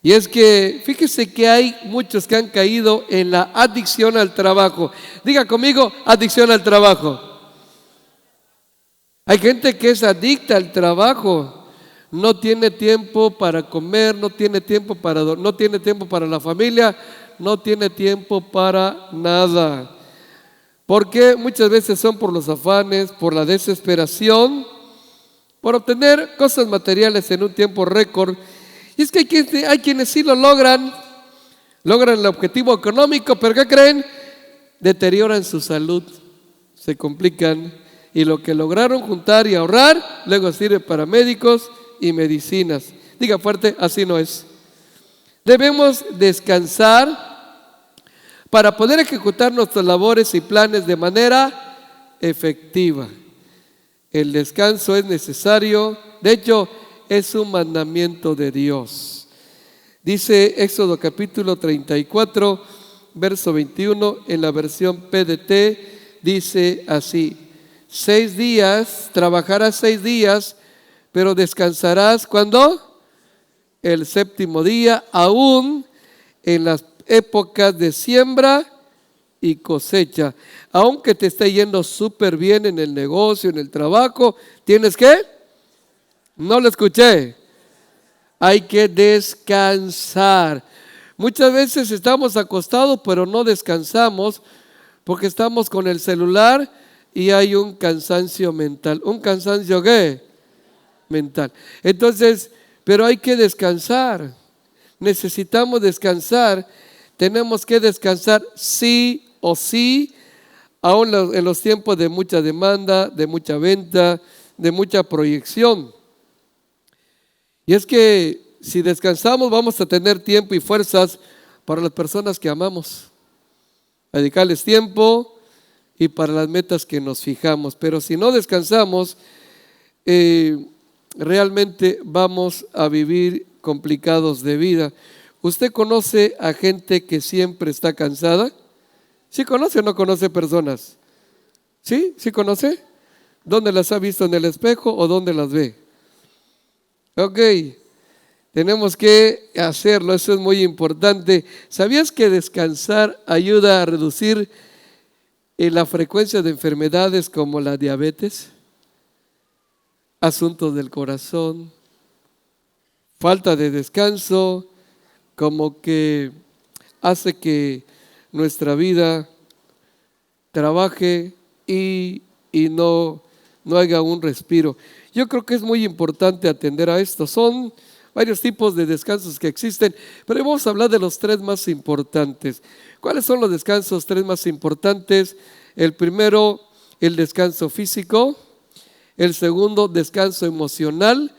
Y es que fíjese que hay muchos que han caído en la adicción al trabajo. Diga conmigo, adicción al trabajo. Hay gente que es adicta al trabajo. No tiene tiempo para comer, no tiene tiempo no tiene tiempo para la familia, no tiene tiempo para nada. Porque muchas veces son por los afanes, por la desesperación, por obtener cosas materiales en un tiempo récord. Y es que hay quienes sí lo logran el objetivo económico, pero ¿qué creen? Deterioran su salud, se complican, y lo que lograron juntar y ahorrar luego sirve para médicos y medicinas. Diga fuerte, así no es. Debemos descansar para poder ejecutar nuestras labores y planes de manera efectiva. El descanso es necesario, de hecho es un mandamiento de Dios. Dice Éxodo capítulo 34, verso 21, en la versión PDT, dice así: 6 días, trabajarás 6 días, pero descansarás, ¿cuándo? El séptimo día, aún en las épocas de siembra y cosecha. Aunque te esté yendo súper bien en el negocio, en el trabajo, ¿tienes que? No lo escuché. Hay que descansar. Muchas veces estamos acostados, pero no descansamos porque estamos con el celular y hay un cansancio mental. ¿Un cansancio qué? Mental. Entonces, pero hay que descansar. Necesitamos descansar. Tenemos que descansar sí o sí, aún en los tiempos de mucha demanda, de mucha venta, de mucha proyección. Y es que si descansamos vamos a tener tiempo y fuerzas para las personas que amamos, dedicarles tiempo y para las metas que nos fijamos. Pero si no descansamos, realmente vamos a vivir complicados de vida. ¿Usted conoce a gente que siempre está cansada? ¿Sí conoce o no conoce personas? ¿Sí? ¿Sí conoce? ¿Dónde las ha visto, en el espejo o dónde las ve? Ok, tenemos que hacerlo, eso es muy importante. ¿Sabías que descansar ayuda a reducir la frecuencia de enfermedades como la diabetes, asuntos del corazón, falta de descanso, como que hace que nuestra vida trabaje y no haya un respiro? Yo creo que es muy importante atender a esto. Son varios tipos de descansos que existen, pero vamos a hablar de los 3 más importantes. ¿Cuáles son los descansos 3 más importantes? El primero, el descanso físico. El segundo, descanso emocional.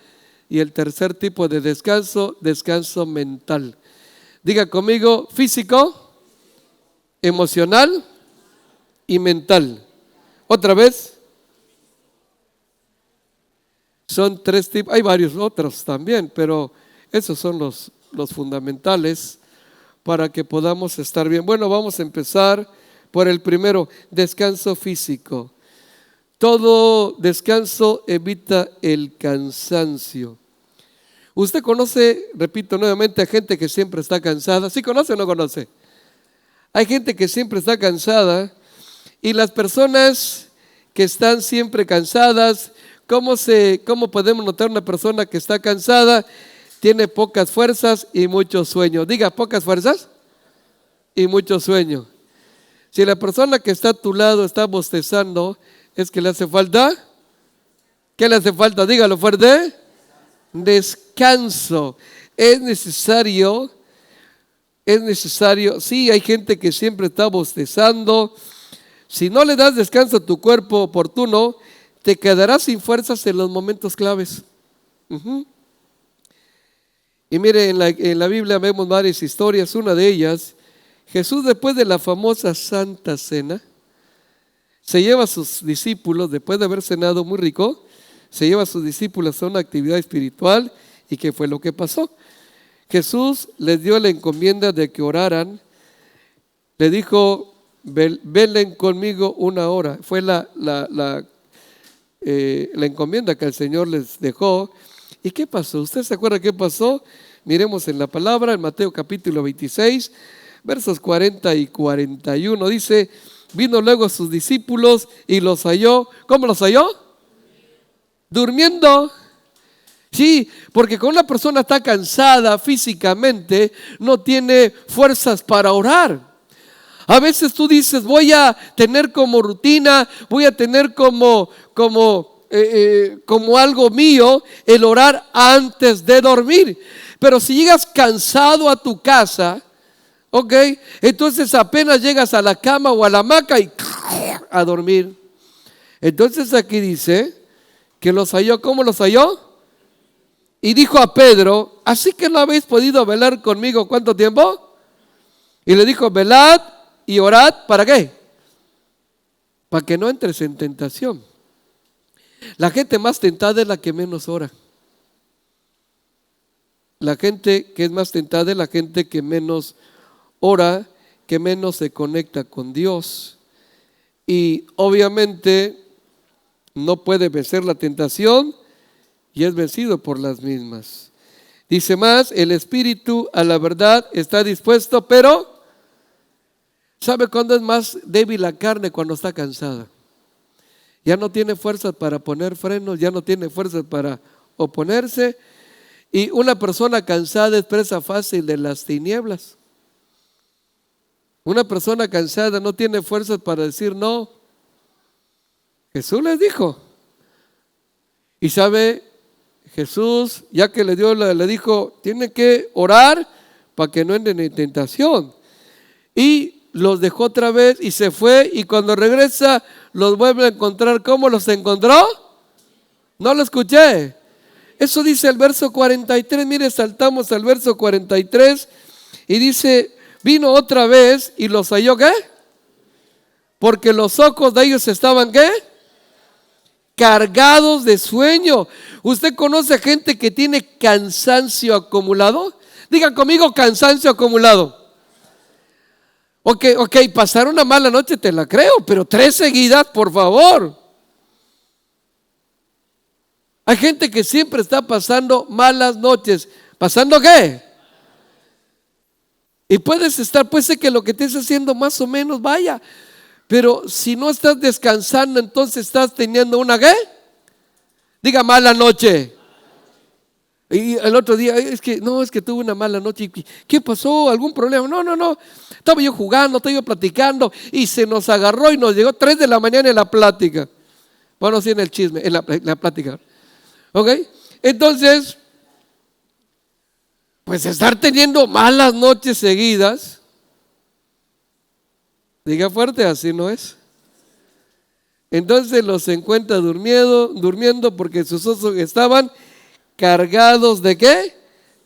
Y el tercer tipo de descanso, descanso mental. Diga conmigo, físico, emocional y mental. Otra vez. Son 3 tipos, hay varios otros también, pero esos son los fundamentales para que podamos estar bien. Bueno, vamos a empezar por el primero, descanso físico. Todo descanso evita el cansancio. ¿Usted conoce, repito nuevamente, a gente que siempre está cansada? ¿Sí conoce o no conoce? Hay gente que siempre está cansada, y las personas que están siempre cansadas, ¿cómo podemos notar una persona que está cansada? Tiene pocas fuerzas y mucho sueño. Diga, pocas fuerzas y mucho sueño. Si la persona que está a tu lado está bostezando, es que le hace falta. ¿Qué le hace falta? Dígalo fuerte. Descanso. Es necesario. Sí, hay gente que siempre está bostezando. Si no le das descanso a tu cuerpo oportuno, te quedarás sin fuerzas en los momentos claves. Y mire, en la Biblia vemos varias historias. Una de ellas, Jesús, después de la famosa Santa Cena, se lleva a sus discípulos, después de haber cenado muy rico, se lleva a sus discípulos a una actividad espiritual. ¿Y qué fue lo que pasó? Jesús les dio la encomienda de que oraran. Le dijo, velen conmigo 1 hora. Fue la encomienda que el Señor les dejó. ¿Y qué pasó? ¿Usted se acuerda qué pasó? Miremos en la palabra, en Mateo capítulo 26, versos 40 y 41. Dice, vino luego a sus discípulos y los halló. ¿Cómo los halló? Durmiendo. Sí, porque cuando una persona está cansada físicamente, no tiene fuerzas para orar. A veces tú dices, voy a tener como rutina, voy a tener como algo mío el orar antes de dormir. Pero si llegas cansado a tu casa, ok, entonces apenas llegas a la cama o a la hamaca y a dormir. Entonces aquí dice que los halló. ¿Cómo los halló? Y dijo a Pedro, ¿así que no habéis podido velar conmigo cuánto tiempo? Y le dijo, velad y orad. ¿Para qué? Para que no entres en tentación. La gente más tentada es la que menos ora. La gente que es más tentada es la gente que menos ora, que menos se conecta con Dios. Y obviamente no puede vencer la tentación y es vencido por las mismas. Dice más, el espíritu a la verdad está dispuesto, pero ¿sabe cuándo es más débil la carne? Cuando está cansada. Ya no tiene fuerzas para poner frenos, ya no tiene fuerzas para oponerse. Y una persona cansada es presa fácil de las tinieblas. Una persona cansada no tiene fuerzas para decir no. Jesús les dijo. Y sabe, Jesús, ya que le dijo, tiene que orar para que no entren en tentación. Y los dejó otra vez y se fue, y cuando regresa los vuelve a encontrar. ¿Cómo los encontró? No lo escuché. Eso dice el verso 43. Mire, saltamos al verso 43 y dice, vino otra vez y los halló, ¿qué? Porque los ojos de ellos estaban, ¿qué? Cargados de sueño. ¿Usted conoce gente que tiene cansancio acumulado? Digan conmigo, cansancio acumulado. Ok, pasar una mala noche te la creo, pero 3 seguidas, por favor. Hay gente que siempre está pasando malas noches. ¿Pasando qué? Y puede ser que lo que estés haciendo más o menos vaya, pero si no estás descansando, entonces estás teniendo una ¿qué? Diga, mala noche. Y el otro día, es que tuve una mala noche. ¿Qué pasó? ¿Algún problema? No. Estaba yo jugando, estaba yo platicando y se nos agarró y nos llegó 3 de la mañana en la plática. Bueno, sí, en el chisme, en la plática. ¿Ok? Entonces, pues estar teniendo malas noches seguidas, diga fuerte, así no es. Entonces los encuentra durmiendo porque sus ojos estaban cargados ¿de qué?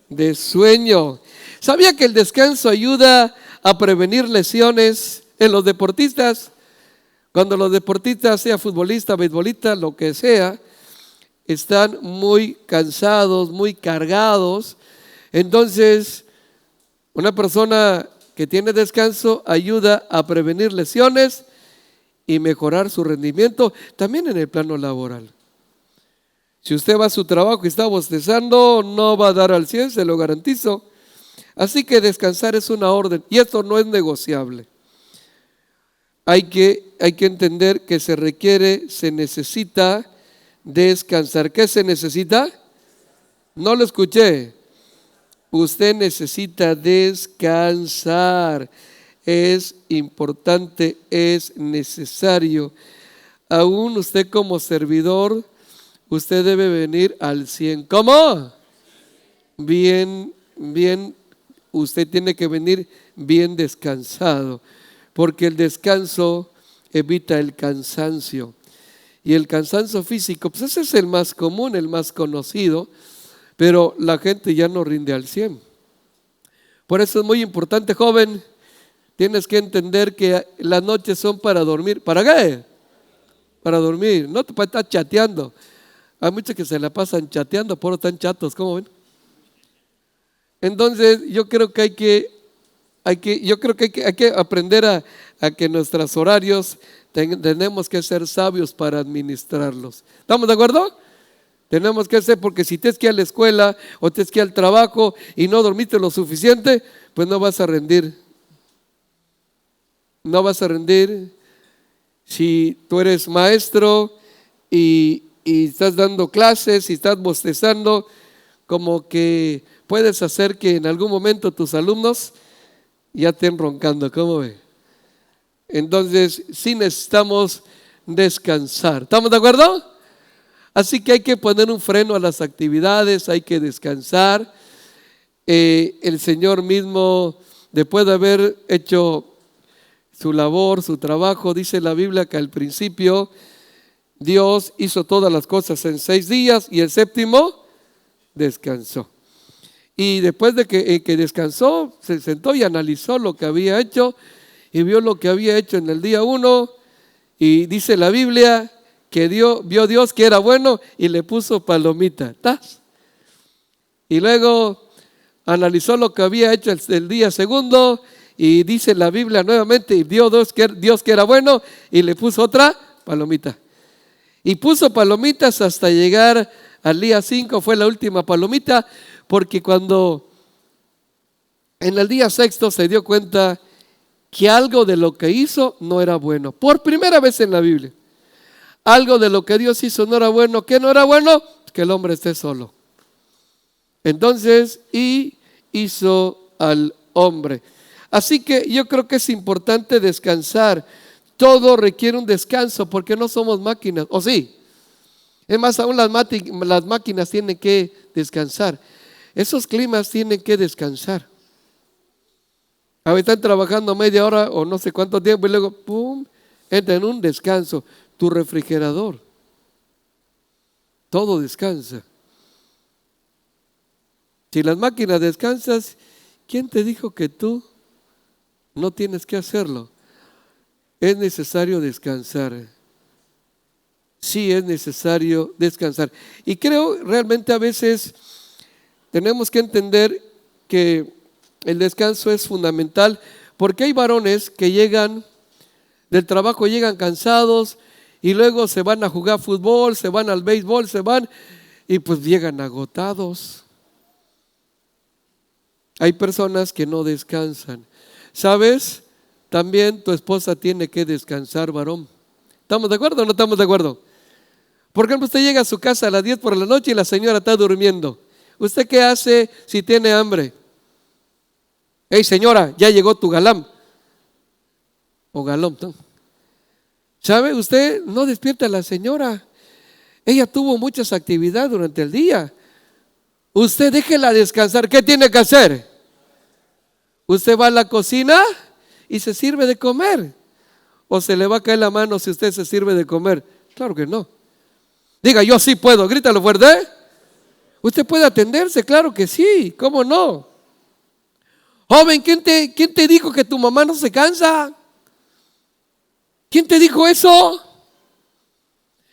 De sueño. ¿Sabía que el descanso ayuda a prevenir lesiones en los deportistas? Cuando los deportistas, sea futbolista, beisbolista, lo que sea, están muy cansados, muy cargados, entonces una persona que tiene descanso ayuda a prevenir lesiones y mejorar su rendimiento también en el plano laboral. Si usted va a su trabajo y está bostezando, no va a dar al 100, se lo garantizo. Así que descansar es una orden y esto no es negociable. Hay que entender que se necesita descansar. ¿Qué se necesita? No lo escuché. Usted necesita descansar. Es importante, es necesario. Aún usted como servidor, usted debe venir al 100. ¿Cómo? Bien, usted tiene que venir bien descansado, porque el descanso evita el cansancio. Y el cansancio físico, pues ese es el más común, el más conocido, pero la gente ya no rinde al 100. Por eso es muy importante, joven, tienes que entender que las noches son para dormir. ¿Para qué? Para dormir, no para estar chateando. Hay muchos que se la pasan chateando, por están chatos, ¿cómo ven? Entonces yo creo que hay que aprender a que nuestros horarios tenemos que ser sabios para administrarlos. ¿Estamos de acuerdo? Tenemos que hacer, porque si tienes que ir a la escuela o tienes que ir al trabajo y no dormiste lo suficiente, pues no vas a rendir. No vas a rendir. Si tú eres maestro y estás dando clases y estás bostezando, como que puedes hacer que en algún momento tus alumnos ya estén roncando, ¿cómo ve? Entonces sí necesitamos descansar. ¿Estamos de acuerdo? Así que hay que poner un freno a las actividades, hay que descansar. El Señor mismo, después de haber hecho su labor, su trabajo, dice la Biblia que al principio Dios hizo todas las cosas en 6 días y el séptimo descansó. Y después de que descansó, se sentó y analizó lo que había hecho y vio lo que había hecho en el día 1 y dice la Biblia que vio Dios que era bueno y le puso palomita. ¡Tas! Y luego analizó lo que había hecho el día 2 y dice la Biblia nuevamente y vio Dios que era bueno y le puso otra palomita. Y puso palomitas hasta llegar al día 5, fue la última palomita, porque cuando en el día 6 se dio cuenta que algo de lo que hizo no era bueno. Por primera vez en la Biblia. Algo de lo que Dios hizo no era bueno. ¿Qué no era bueno? Que el hombre esté solo. Entonces, y hizo al hombre. Así que yo creo que es importante descansar. Todo requiere un descanso porque no somos máquinas. ¿O sí? Es más, aún las máquinas tienen que descansar. Esos climas tienen que descansar. A veces están trabajando media hora o no sé cuánto tiempo y luego, ¡pum!, entra en un descanso. Tu refrigerador, todo descansa. Si las máquinas descansan, ¿quién te dijo que tú no tienes que hacerlo? Es necesario descansar. Sí, es necesario descansar. Y creo realmente a veces tenemos que entender que el descanso es fundamental, porque hay varones que llegan del trabajo, llegan cansados y luego se van a jugar fútbol, se van al béisbol, y pues llegan agotados. Hay personas que no descansan. ¿Sabes? También tu esposa tiene que descansar, varón. ¿Estamos de acuerdo o no estamos de acuerdo? Por ejemplo, usted llega a su casa a las 10 por la noche y la señora está durmiendo. ¿Usted qué hace si tiene hambre? Hey, señora, ya llegó tu galán. O galón, ¿no? ¿Sabe? Usted no despierta a la señora. Ella tuvo muchas actividades durante el día. Usted déjela descansar. ¿Qué tiene que hacer? Usted va a la cocina y se sirve de comer. ¿O se le va a caer la mano si usted se sirve de comer? Claro que no. Diga, yo sí puedo. Grítalo fuerte. Usted puede atenderse, claro que sí. ¿Cómo no? Joven, ¿quién te dijo que tu mamá no se cansa? ¿Quién te dijo eso?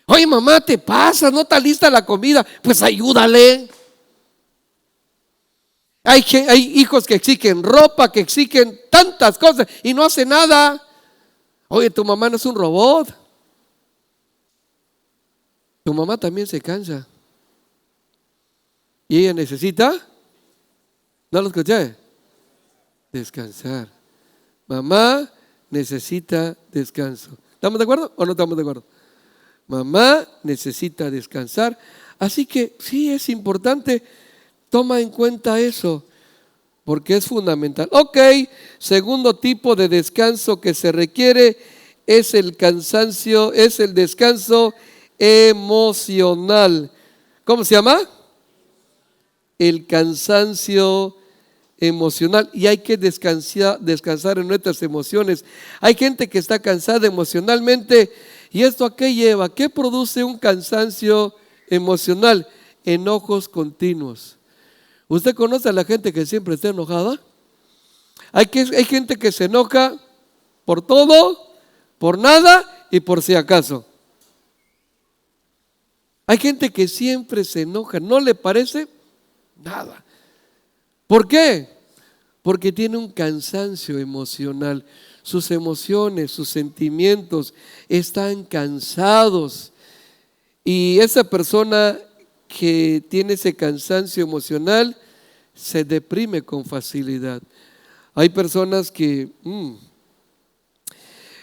Oye, mamá, te pasa, no está lista la comida. Pues ayúdale. Hay hijos que exigen ropa, que exigen tantas cosas y no hace nada. Oye, tu mamá no es un robot. Tu mamá también se cansa. Y ella necesita, ¿no lo escuché? Descansar. Mamá necesita descanso. ¿Estamos de acuerdo o no estamos de acuerdo? Mamá necesita descansar. Así que sí, es importante. Toma en cuenta eso, porque es fundamental. Ok, segundo tipo de descanso que se requiere es el cansancio, es el descanso emocional. ¿Cómo se llama? El cansancio emocional. Y hay que descansar en nuestras emociones. Hay gente que está cansada emocionalmente. ¿Y esto a qué lleva? ¿Qué produce un cansancio emocional? Enojos continuos. ¿Usted conoce a la gente que siempre está enojada? Hay gente que se enoja por todo, por nada y por si acaso. Hay gente que siempre se enoja, no le parece nada. ¿Por qué? Porque tiene un cansancio emocional. Sus emociones, sus sentimientos están cansados. Y esa persona que tiene ese cansancio emocional se deprime con facilidad. Hay personas que...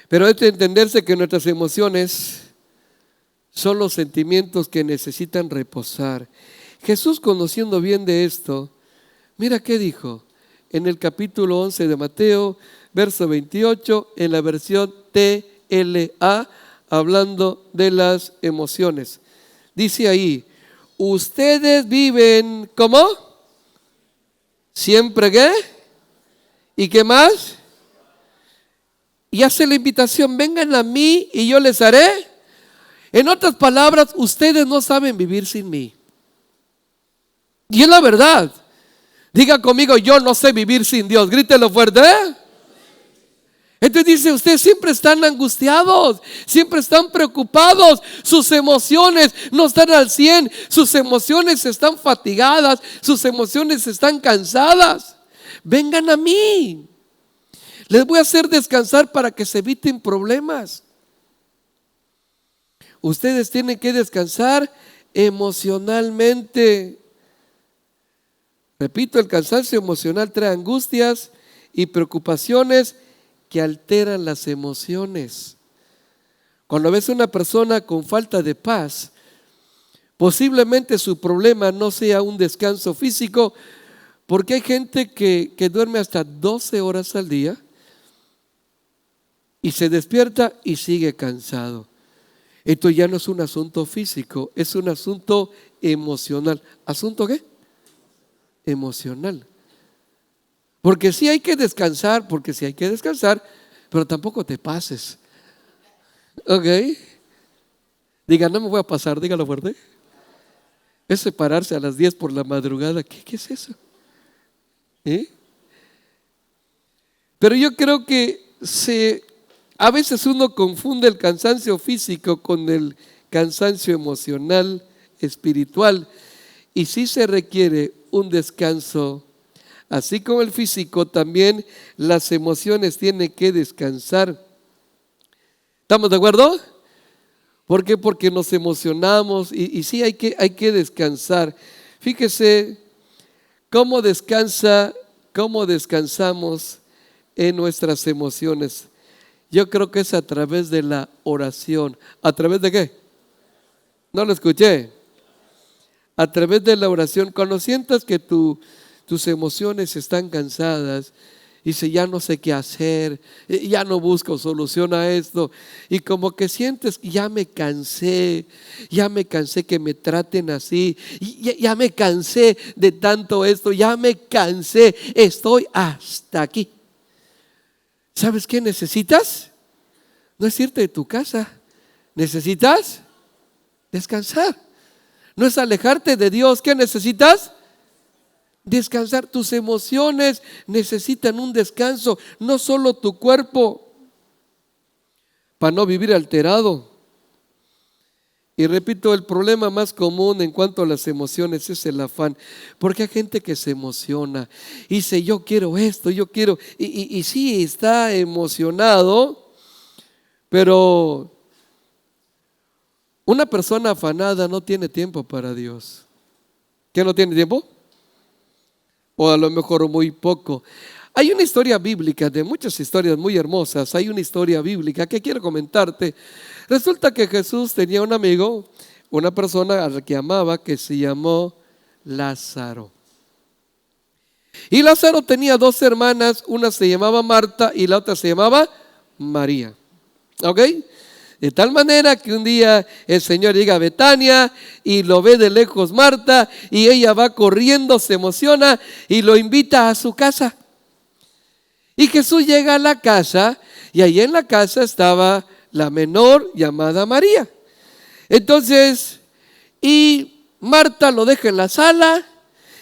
Pero hay que entenderse que nuestras emociones son los sentimientos que necesitan reposar. Jesús, conociendo bien de esto, mira qué dijo en el capítulo 11 de Mateo, verso 28, en la versión TLA, hablando de las emociones. Dice ahí, ustedes viven, ¿cómo? ¿Siempre qué? ¿Y qué más? Y hace la invitación, vengan a mí y yo les haré. En otras palabras, ustedes no saben vivir sin mí. Y es la verdad. Diga conmigo, yo no sé vivir sin Dios. Grítelo fuerte. Entonces dice, ustedes siempre están angustiados, siempre están preocupados, sus emociones no están al 100, sus emociones están fatigadas, sus emociones están cansadas. Vengan a mí. Les voy a hacer descansar para que se eviten problemas. Ustedes tienen que descansar emocionalmente. Repito, el cansancio emocional trae angustias y preocupaciones que alteran las emociones. Cuando ves a una persona con falta de paz, posiblemente su problema no sea un descanso físico, porque hay gente que duerme hasta 12 horas al día y se despierta y sigue cansado. Esto ya no es un asunto físico, es un asunto emocional. ¿Asunto qué? Emocional. Porque sí hay que descansar, pero tampoco te pases. ¿Ok? Diga, no me voy a pasar, dígalo fuerte. Es separarse a las 10 por la madrugada. ¿Qué es eso? Pero yo creo que a veces uno confunde el cansancio físico con el cansancio emocional, espiritual, y sí se requiere un descanso. Así como el físico, también las emociones tienen que descansar. ¿Estamos de acuerdo? ¿Por qué? Porque nos emocionamos y sí hay que descansar. Fíjese cómo descansamos en nuestras emociones. Yo creo que es a través de la oración. ¿A través de qué? No lo escuché. A través de la oración. Cuando sientas que tus emociones están cansadas, dice, ya no sé qué hacer, ya no busco solución a esto, y como que sientes que ya me cansé que me traten así, ya me cansé de tanto esto, ya me cansé, estoy hasta aquí. ¿Sabes qué necesitas? No es irte de tu casa, necesitas descansar. No es alejarte de Dios. ¿Qué necesitas? Descansar. Tus emociones necesitan un descanso, no solo tu cuerpo, para no vivir alterado. Y repito, el problema más común en cuanto a las emociones es el afán, porque hay gente que se emociona y dice, yo quiero esto, yo quiero, y sí está emocionado, pero una persona afanada no tiene tiempo para Dios. ¿Qué no tiene tiempo? O a lo mejor muy poco. Hay una historia bíblica, de muchas historias muy hermosas, hay una historia bíblica que quiero comentarte. Resulta que Jesús tenía un amigo, una persona a la que amaba, que se llamó Lázaro. Y Lázaro tenía dos hermanas, una se llamaba Marta y la otra se llamaba María. ¿Ok? De tal manera que un día el Señor llega a Betania y lo ve de lejos Marta y ella va corriendo, se emociona y lo invita a su casa. Y Jesús llega a la casa y ahí en la casa estaba la menor llamada María. Entonces, y Marta lo deja en la sala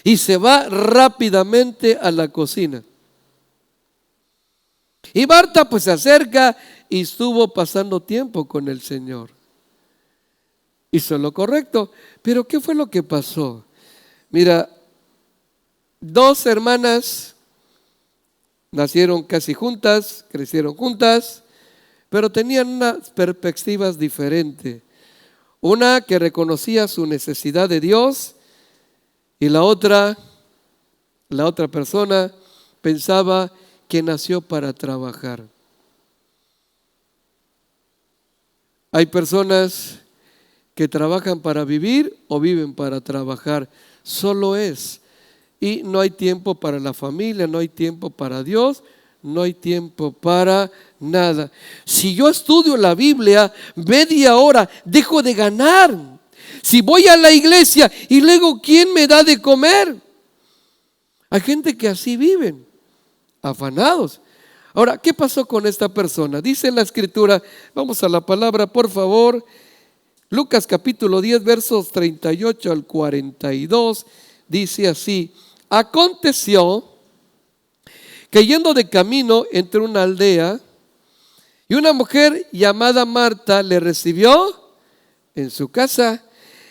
y se va rápidamente a la cocina. Y Marta pues se acerca y estuvo pasando tiempo con el Señor. Hizo lo correcto. Pero ¿qué fue lo que pasó? Mira, dos hermanas nacieron casi juntas, crecieron juntas, pero tenían unas perspectivas diferentes. Una que reconocía su necesidad de Dios y la otra persona pensaba que nació para trabajar. Hay personas que trabajan para vivir o viven para trabajar. Solo es. Y no hay tiempo para la familia, no hay tiempo para Dios, no hay tiempo para nada. Si yo estudio la Biblia media hora, dejo de ganar. Si voy a la iglesia y luego, ¿quién me da de comer? Hay gente que así viven, afanados. Ahora, ¿qué pasó con esta persona? Dice en la Escritura, vamos a la palabra, por favor. Lucas capítulo 10, versos 38 al 42, dice así: aconteció que yendo de camino entre una aldea, y una mujer llamada Marta le recibió en su casa.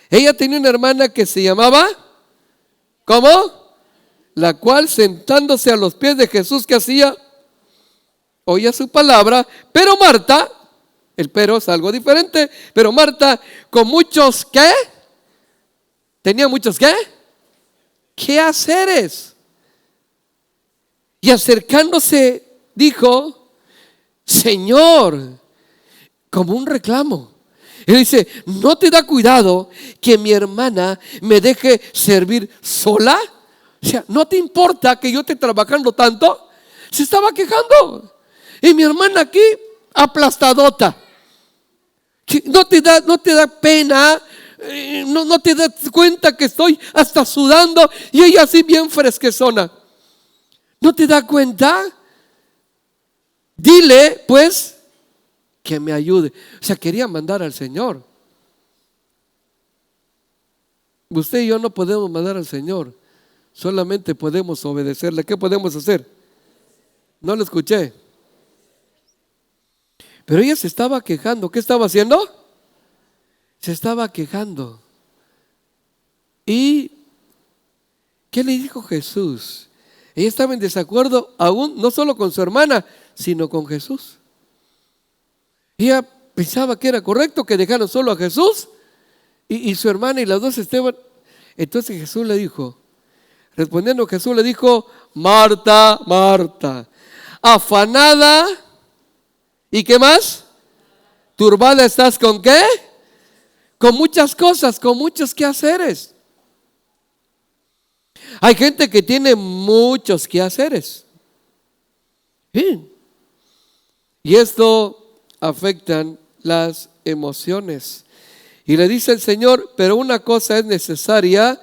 Ella tenía una hermana que se llamaba, ¿cómo? La cual, sentándose a los pies de Jesús, ¿qué hacía? Oía su palabra. Pero Marta, el pero es algo diferente, pero Marta, con muchos ¿qué? Tenía muchos ¿qué? Quehaceres. Y acercándose dijo: Señor, como un reclamo. Él dice: ¿no te da cuidado que mi hermana me deje servir sola? O sea, ¿no te importa que yo esté trabajando tanto? Se estaba quejando. Y mi hermana aquí aplastadota. ¿No te da pena? ¿No te das cuenta que estoy hasta sudando? Y ella así bien fresquezona. ¿No te da cuenta? Dile pues que me ayude. O sea, quería mandar al Señor. Usted y yo no podemos mandar al Señor, solamente podemos obedecerle. ¿Qué podemos hacer? No lo escuché. Pero ella se estaba quejando. ¿Qué estaba haciendo? Se estaba quejando. ¿Y qué le dijo Jesús? Ella estaba en desacuerdo aún, no solo con su hermana, sino con Jesús. Ella pensaba que era correcto que dejaran solo a Jesús y su hermana, y las dos estaban. Entonces Jesús le dijo, respondiendo Jesús le dijo: Marta, Marta, afanada, ¿y qué más? Turbada estás ¿con qué? Con muchas cosas, con muchos quehaceres. Hay gente que tiene muchos quehaceres. Sí. Y esto afectan las emociones. Y le dice el Señor: pero una cosa es necesaria,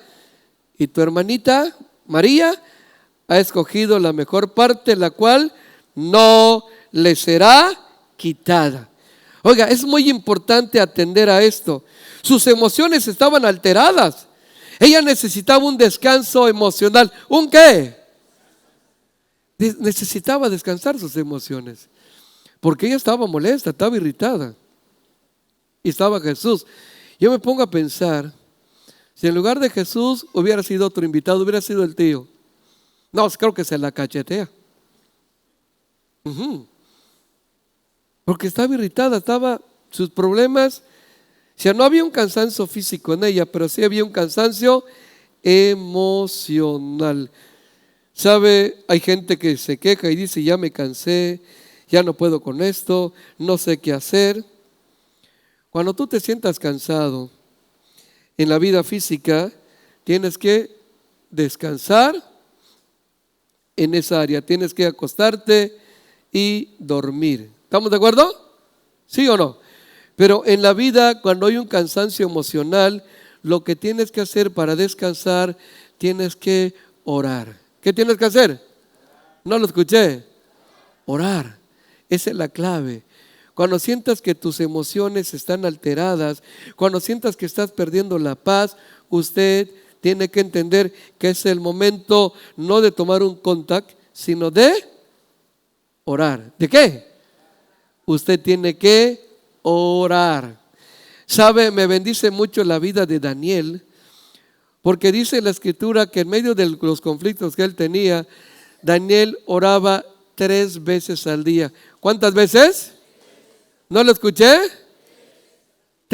y tu hermanita María ha escogido la mejor parte, la cual no le será quitada. Oiga, es muy importante atender a esto. Sus emociones estaban alteradas. Ella necesitaba un descanso emocional. ¿Un qué? Necesitaba descansar sus emociones, porque ella estaba molesta, estaba irritada. Y estaba Jesús. Yo me pongo a pensar, si en lugar de Jesús hubiera sido otro invitado, hubiera sido el tío. No, creo que se la cachetea. Porque estaba irritada, sus problemas. O sea, no había un cansancio físico en ella, pero sí había un cansancio emocional. ¿Sabe? Hay gente que se queja y dice: ya me cansé, ya no puedo con esto, no sé qué hacer. Cuando tú te sientas cansado en la vida física, tienes que descansar en esa área, tienes que acostarte y dormir. ¿Estamos de acuerdo? ¿Sí o no? Pero en la vida, cuando hay un cansancio emocional, lo que tienes que hacer para descansar, tienes que orar. ¿Qué tienes que hacer? No lo escuché. Orar. Esa es la clave. Cuando sientas que tus emociones están alteradas, cuando sientas que estás perdiendo la paz, usted tiene que entender que es el momento no de tomar un contact, sino de orar. ¿De qué? Usted tiene que orar. ¿Sabe? Me bendice mucho la vida de Daniel, porque dice la Escritura que en medio de los conflictos que él tenía, Daniel oraba 3 veces al día. ¿Cuántas veces? ¿No lo escuché?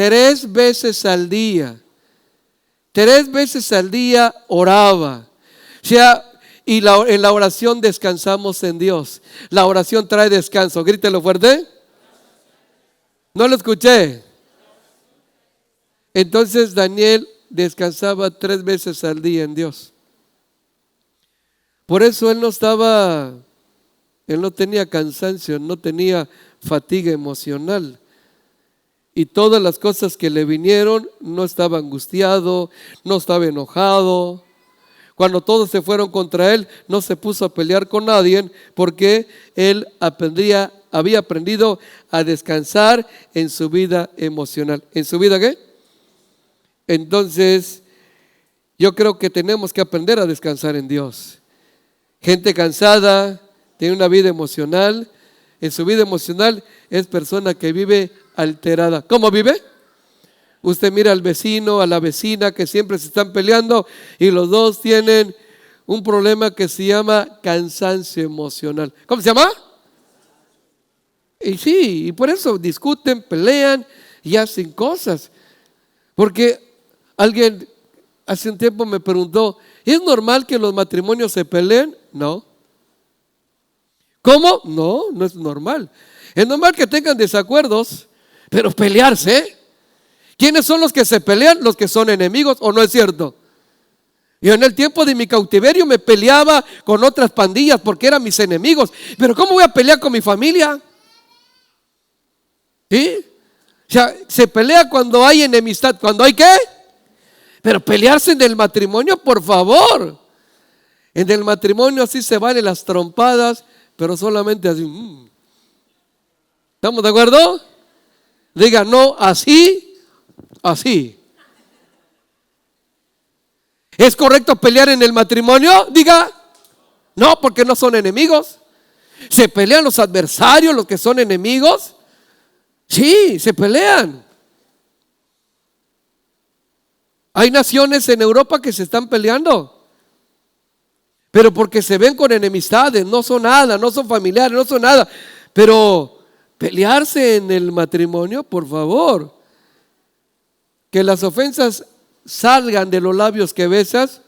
3 veces al día. 3 veces al día oraba. O sea, en la oración descansamos en Dios. La oración trae descanso. Grítelo fuerte. No lo escuché. Entonces Daniel descansaba 3 veces al día en Dios. Por eso él no tenía cansancio, no tenía fatiga emocional. Y todas las cosas que le vinieron, no estaba angustiado, no estaba enojado. Cuando todos se fueron contra él, no se puso a pelear con nadie, porque él había aprendido a descansar en su vida emocional. ¿En su vida qué? Entonces, yo creo que tenemos que aprender a descansar en Dios. Gente cansada, tiene una vida emocional. En su vida emocional es persona que vive alterada. ¿Cómo vive? Usted mira al vecino, a la vecina que siempre se están peleando y los dos tienen un problema que se llama cansancio emocional. ¿Cómo se llama? Y sí, y por eso discuten, pelean y hacen cosas. Porque alguien hace un tiempo me preguntó, ¿es normal que los matrimonios se peleen? No. ¿Cómo? No, no es normal. Es normal que tengan desacuerdos, pero pelearse. ¿Quiénes son los que se pelean? Los que son enemigos, ¿o no es cierto? Yo en el tiempo de mi cautiverio me peleaba con otras pandillas porque eran mis enemigos. Pero ¿cómo voy a pelear con mi familia? ¿Sí? O sea, se pelea cuando hay enemistad. ¿Cuando hay qué? Pero pelearse en el matrimonio, por favor. En el matrimonio así se valen las trompadas, pero solamente así. ¿Estamos de acuerdo? Diga, no, así. Así. ¿Es correcto pelear en el matrimonio? Diga, no, porque no son enemigos. ¿Se pelean los adversarios, los que son enemigos? Sí, se pelean. Hay naciones en Europa que se están peleando, pero porque se ven con enemistades, no son nada, no son familiares, no son nada. Pero pelearse en el matrimonio, por favor. Que las ofensas salgan de los labios que besas,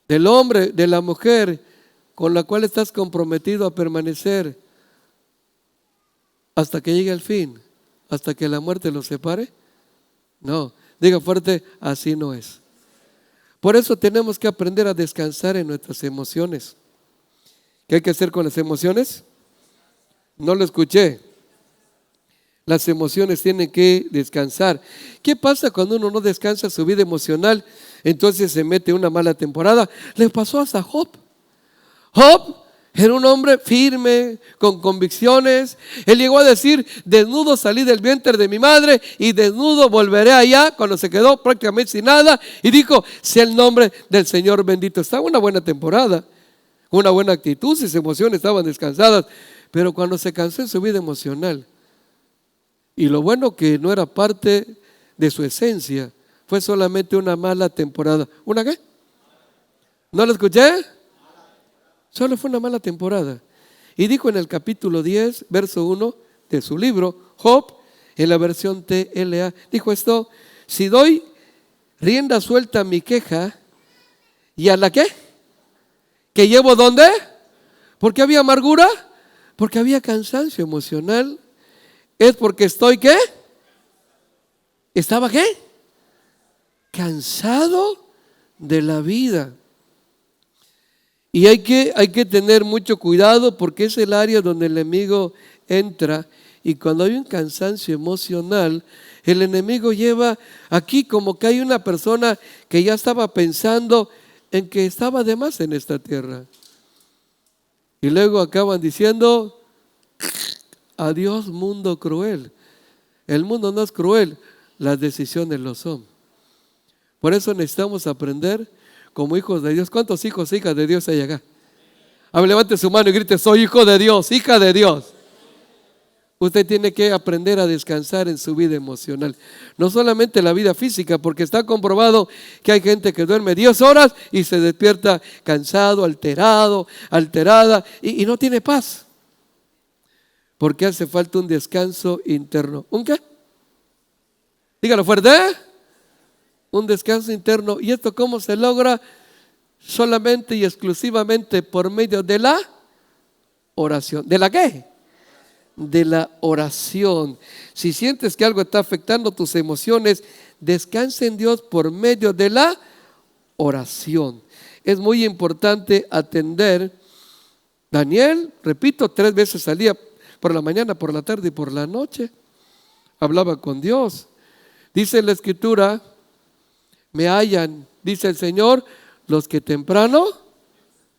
del hombre, de la mujer con la cual estás comprometido a permanecer hasta que llegue el fin, hasta que la muerte los separe. No, diga fuerte, así no es. Por eso tenemos que aprender a descansar en nuestras emociones. ¿Qué hay que hacer con las emociones? No lo escuché. Las emociones tienen que descansar. ¿Qué pasa cuando uno no descansa su vida emocional? Entonces se mete en una mala temporada. Le pasó hasta Job. Job era un hombre firme, con convicciones. Él llegó a decir, desnudo salí del vientre de mi madre y desnudo volveré allá, cuando se quedó prácticamente sin nada. Y dijo, sea el nombre del Señor bendito. Estaba una buena temporada, una buena actitud, sus emociones estaban descansadas. Pero cuando se cansó en su vida emocional, y lo bueno que no era parte de su esencia, fue solamente una mala temporada. ¿Una qué? ¿No lo escuché? Solo fue una mala temporada. Y dijo en el capítulo 10, verso 1 de su libro, Job, en la versión TLA, dijo esto: si doy rienda suelta a mi queja, ¿y a la qué? ¿Que llevo dónde? ¿Por qué había amargura? Porque había cansancio emocional. ¿Es porque estoy qué? ¿Estaba qué? Cansado de la vida. Y hay que tener mucho cuidado, porque es el área donde el enemigo entra. Y cuando hay un cansancio emocional, el enemigo lleva aquí como que hay una persona que ya estaba pensando en que estaba de más en esta tierra. Y luego acaban diciendo, adiós mundo cruel. El mundo no es cruel, las decisiones lo son. Por eso necesitamos aprender como hijos de Dios. ¿Cuántos hijos e hijas de Dios hay acá? A ver, levante su mano y grite, soy hijo de Dios, hija de Dios. Usted tiene que aprender a descansar en su vida emocional. No solamente la vida física, porque está comprobado que hay gente que duerme 10 horas y se despierta cansado, alterada y no tiene paz. Porque hace falta un descanso interno. ¿Un qué? Dígalo fuerte. Un descanso interno. ¿Y esto cómo se logra? Solamente y exclusivamente por medio de la oración. ¿De la qué? De la oración. Si sientes que algo está afectando tus emociones, descansa en Dios por medio de la oración. Es muy importante atender. Daniel, repito, 3 veces al día, por la mañana, por la tarde y por la noche, hablaba con Dios. Dice la Escritura, me hallan, dice el Señor, los que temprano,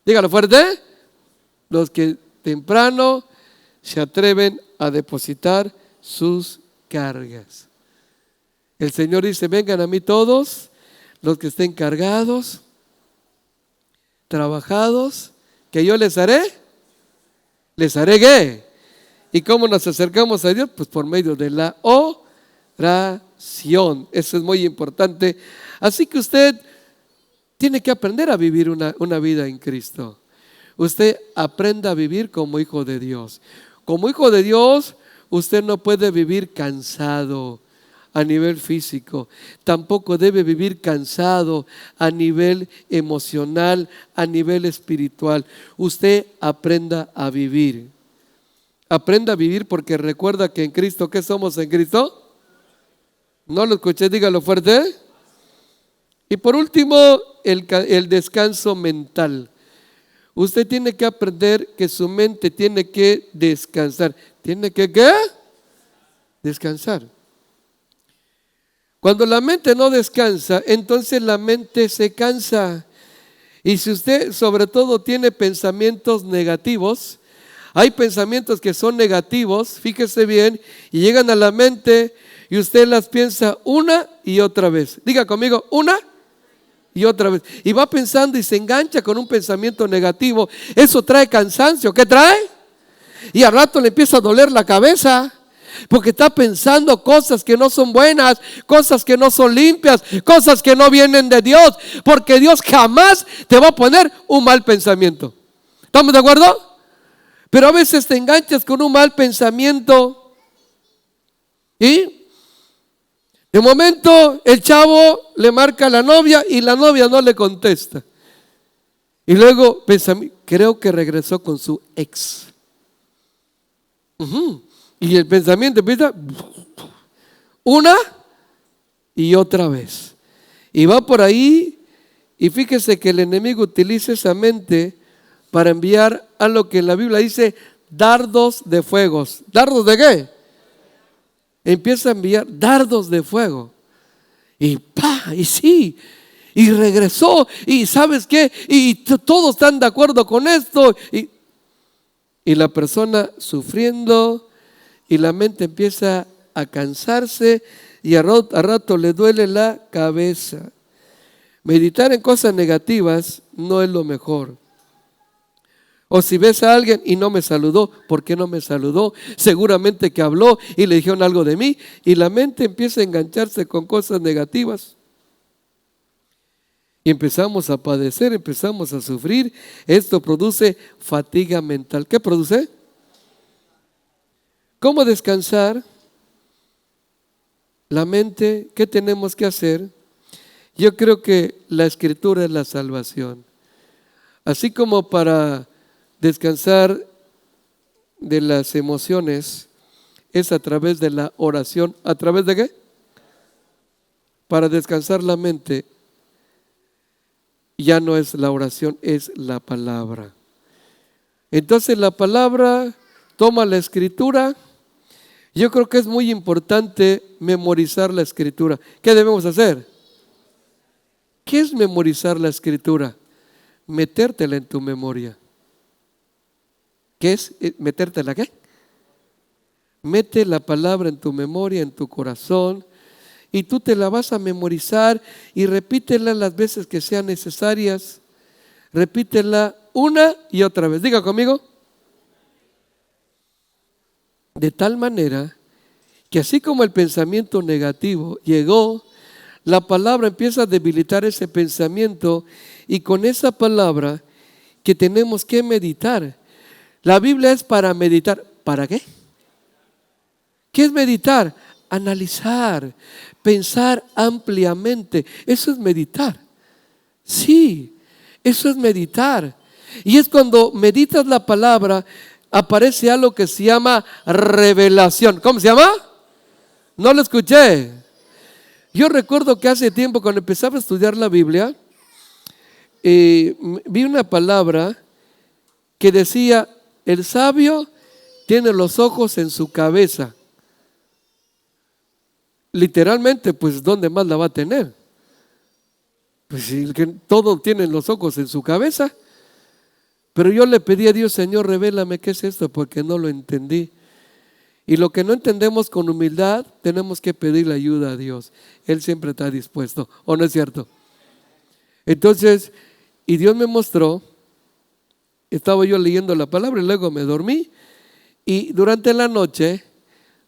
dígalo fuerte, los que temprano se atreven a depositar sus cargas. El Señor dice, vengan a mí todos los que estén cargados, trabajados, que yo les haré ¿qué? ¿Y cómo nos acercamos a Dios? Pues por medio de la oración. Eso es muy importante. Así que usted tiene que aprender a vivir una vida en Cristo. Usted aprenda a vivir como hijo de Dios. Como hijo de Dios, usted no puede vivir cansado a nivel físico. Tampoco debe vivir cansado a nivel emocional, a nivel espiritual. Usted aprenda a vivir. Aprenda a vivir porque recuerda que en Cristo, ¿qué somos en Cristo? No lo escuché, dígalo fuerte. Y por último, el descanso mental. Usted tiene que aprender que su mente tiene que descansar. ¿Tiene que qué? Descansar. Cuando la mente no descansa, entonces la mente se cansa. Y si usted sobre todo tiene pensamientos negativos, hay pensamientos que son negativos, fíjese bien, y llegan a la mente y usted las piensa una y otra vez. Diga conmigo, una y otra vez. Y va pensando y se engancha con un pensamiento negativo. Eso trae cansancio. ¿Qué trae? Y al rato le empieza a doler la cabeza. Porque está pensando cosas que no son buenas, cosas que no son limpias, cosas que no vienen de Dios. Porque Dios jamás te va a poner un mal pensamiento. ¿Estamos de acuerdo? Pero a veces te enganchas con un mal pensamiento y de momento el chavo le marca a la novia y la novia no le contesta. Y luego creo que regresó con su ex. Y el pensamiento empieza una y otra vez. Y va por ahí y fíjese que el enemigo utiliza esa mente para enviar a lo que en la Biblia dice dardos de fuego. ¿Dardos de qué? Empieza a enviar dardos de fuego. Y y sí, y regresó, y ¿sabes qué? Y todos están de acuerdo con esto. Y la persona sufriendo, y la mente empieza a cansarse, y a rato le duele la cabeza. Meditar en cosas negativas no es lo mejor. O si ves a alguien y no me saludó, ¿por qué no me saludó? Seguramente que habló y le dijeron algo de mí, y la mente empieza a engancharse con cosas negativas. Y empezamos a padecer, empezamos a sufrir. Esto produce fatiga mental. ¿Qué produce? ¿Cómo descansar la mente? ¿Qué tenemos que hacer? Yo creo que la Escritura es la salvación. Así como para descansar de las emociones es a través de la oración. ¿A través de qué? Para descansar la mente ya no es la oración, es la palabra. Entonces la palabra toma la Escritura. Yo creo que es muy importante memorizar la Escritura. ¿Qué debemos hacer? ¿Qué es memorizar la Escritura? Metértela en tu memoria. ¿Qué es metértela qué? Mete la palabra en tu memoria, en tu corazón, y tú te la vas a memorizar y repítela las veces que sean necesarias. Repítela una y otra vez. Diga conmigo. De tal manera que así como el pensamiento negativo llegó, la palabra empieza a debilitar ese pensamiento, y con esa palabra que tenemos que meditar. La Biblia es para meditar. ¿Para qué? ¿Qué es meditar? Analizar, pensar ampliamente. Eso es meditar. Sí, eso es meditar. Y es cuando meditas la palabra, aparece algo que se llama revelación. ¿Cómo se llama? No lo escuché. Yo recuerdo que hace tiempo, cuando empezaba a estudiar la Biblia, vi una palabra que decía: el sabio tiene los ojos en su cabeza. Literalmente, pues, ¿dónde más la va a tener? Pues si que todo tiene los ojos en su cabeza. Pero yo le pedí a Dios: Señor, revélame qué es esto, porque no lo entendí. Y lo que no entendemos, con humildad tenemos que pedirle ayuda a Dios. Él siempre está dispuesto, ¿o no es cierto? Entonces, y Dios me mostró, estaba yo leyendo la palabra y luego me dormí, y durante la noche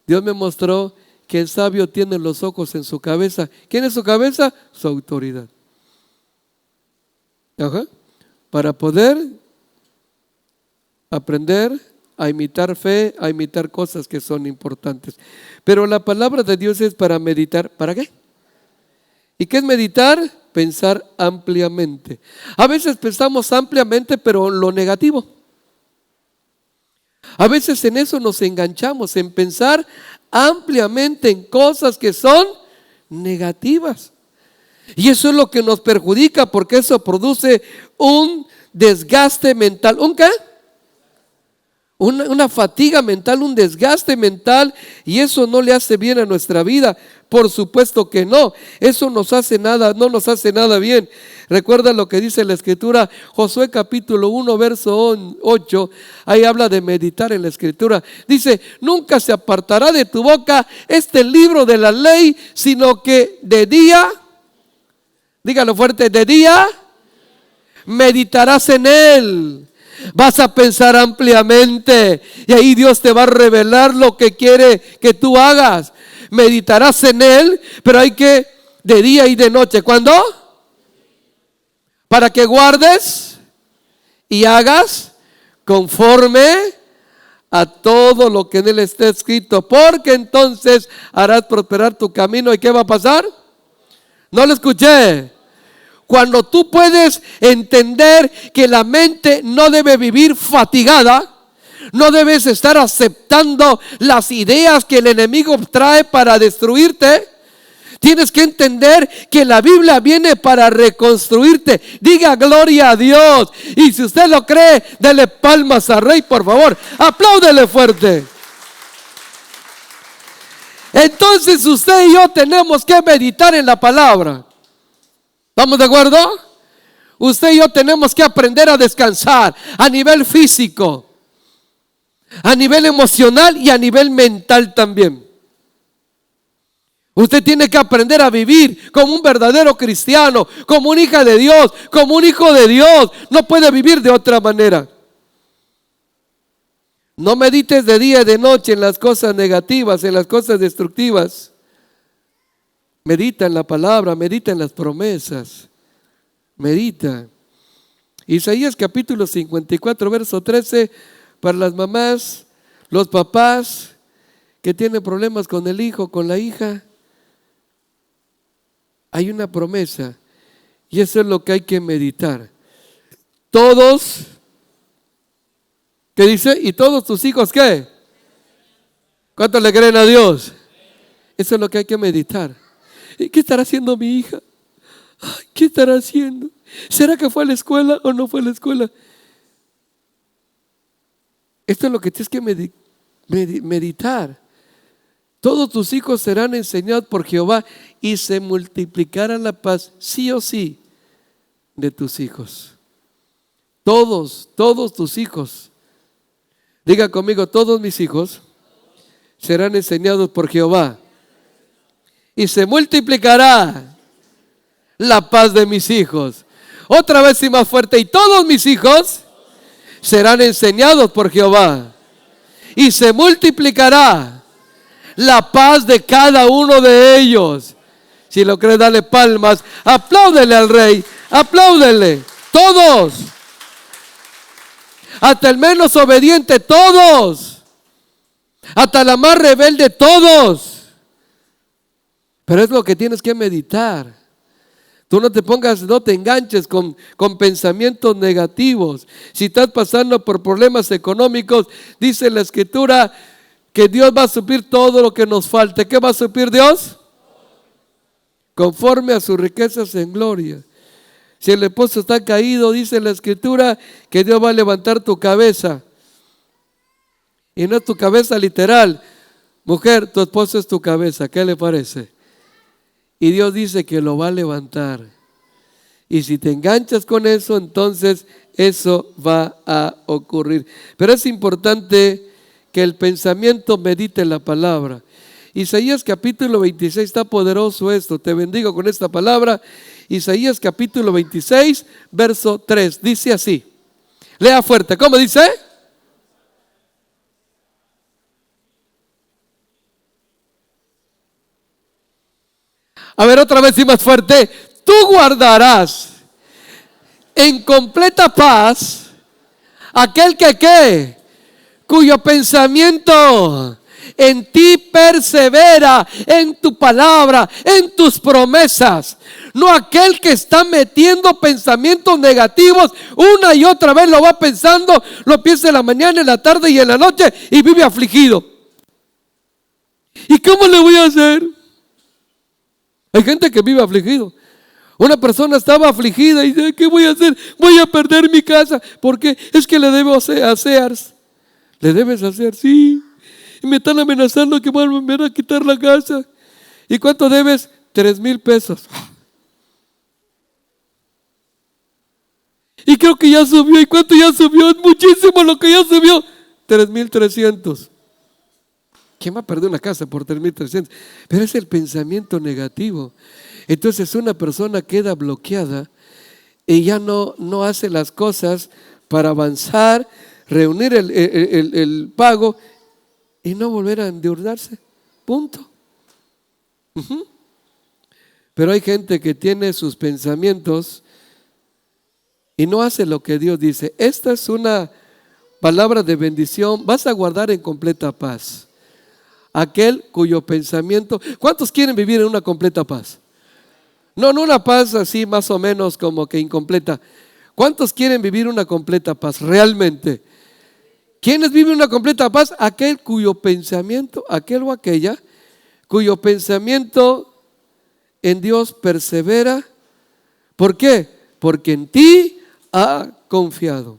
Dios me mostró que el sabio tiene los ojos en su cabeza. ¿Quién es su cabeza? Su autoridad. Ajá. Para poder aprender a imitar fe, a imitar cosas que son importantes. Pero la palabra de Dios es para meditar. ¿Para qué? ¿Y qué es meditar? Pensar ampliamente. A veces pensamos ampliamente, pero en lo negativo. A veces en eso nos enganchamos, en pensar ampliamente en cosas que son negativas. Y eso es lo que nos perjudica, porque eso produce un desgaste mental. ¿Un qué? Una fatiga mental, un desgaste mental, y eso no le hace bien a nuestra vida. Por supuesto que no. Eso no nos hace nada bien. Recuerda lo que dice la Escritura, Josué capítulo 1, verso 8. Ahí habla de meditar en la Escritura. Dice: nunca se apartará de tu boca este libro de la ley, sino que de día, dígalo fuerte, de día meditarás en él. Vas a pensar ampliamente y ahí Dios te va a revelar lo que quiere que tú hagas. Meditarás en él, pero hay que de día y de noche. ¿Cuándo? Para que guardes y hagas conforme a todo lo que en él está escrito, porque entonces harás prosperar tu camino. ¿Y qué va a pasar? No lo escuché. Cuando tú puedes entender que la mente no debe vivir fatigada, no debes estar aceptando las ideas que el enemigo trae para destruirte. Tienes que entender que la Biblia viene para reconstruirte. Diga gloria a Dios. Y si usted lo cree, dele palmas al Rey, por favor. Apláudele fuerte. Entonces usted y yo tenemos que meditar en la palabra. ¿Estamos de acuerdo? Usted y yo tenemos que aprender a descansar a nivel físico, a nivel emocional y a nivel mental también. Usted tiene que aprender a vivir como un verdadero cristiano, como una hija de Dios, como un hijo de Dios. No puede vivir de otra manera. No medites de día y de noche en las cosas negativas, en las cosas destructivas. Medita en la palabra, medita en las promesas. Medita. Isaías capítulo 54, verso 13, para las mamás, los papás que tienen problemas con el hijo, con la hija. Hay una promesa y eso es lo que hay que meditar. Todos, ¿qué dice? ¿Y todos tus hijos qué? ¿Cuánto le creen a Dios? Eso es lo que hay que meditar. ¿Qué estará haciendo mi hija? ¿Qué estará haciendo? ¿Será que fue a la escuela o no fue a la escuela? Esto es lo que tienes que meditar. Todos tus hijos serán enseñados por Jehová y se multiplicará la paz, sí o sí, de tus hijos. Todos tus hijos. Diga conmigo: todos mis hijos serán enseñados por Jehová y se multiplicará la paz de mis hijos. Otra vez y más fuerte: y todos mis hijos serán enseñados por Jehová y se multiplicará la paz de cada uno de ellos. Si lo crees, dale palmas, apláudele al Rey, apláudele. Todos, hasta el menos obediente, todos. hasta la más rebelde de todos. Pero es lo que tienes que meditar. Tú no te pongas, no te enganches con pensamientos negativos. Si estás pasando por problemas económicos, dice la Escritura que Dios va a suplir todo lo que nos falte. ¿Qué va a suplir Dios? Conforme a sus riquezas en gloria. Si el esposo está caído, dice la Escritura que Dios va a levantar tu cabeza. Y no es tu cabeza literal. Mujer, tu esposo es tu cabeza. ¿Qué le parece? Y Dios dice que lo va a levantar. Y si te enganchas con eso, entonces eso va a ocurrir. Pero es importante que el pensamiento medite la palabra. Isaías capítulo 26, está poderoso esto. Te bendigo con esta palabra. Isaías capítulo 26, verso 3. Dice así. Lea fuerte. ¿Cómo dice? A ver, otra vez y más fuerte. Tú guardarás en completa paz aquel que ¿qué? Cuyo pensamiento en ti persevera, en tu palabra, en tus promesas. No aquel que está metiendo pensamientos negativos una y otra vez, lo va pensando, lo piensa en la mañana, en la tarde y en la noche y vive afligido. ¿Y cómo le voy a hacer? Hay gente que vive afligido. Una persona estaba afligida y dice, ¿qué voy a hacer? Voy a perder mi casa. Porque es que le debo hacer. ¿Le debes hacer? Sí. Y me están amenazando que van a quitar la casa. ¿Y cuánto debes? 3,000 pesos. Y creo que ya subió. ¿Y cuánto ya subió? Es muchísimo lo que ya subió. 3,300. ¿Quién va a perder una casa por 3,300? Pero es el pensamiento negativo. Entonces una persona queda bloqueada y ya no hace las cosas para avanzar, reunir el pago y no volver a endeudarse. Punto. Pero hay gente que tiene sus pensamientos y no hace lo que Dios dice. Esta es una palabra de bendición. Vas a guardar en completa paz aquel cuyo pensamiento. ¿Cuántos quieren vivir en una completa paz? No una paz así más o menos como que incompleta. ¿Cuántos quieren vivir una completa paz realmente? ¿Quiénes viven una completa paz? Aquel cuyo pensamiento, aquel o aquella cuyo pensamiento en Dios persevera. ¿Por qué? Porque en ti ha confiado.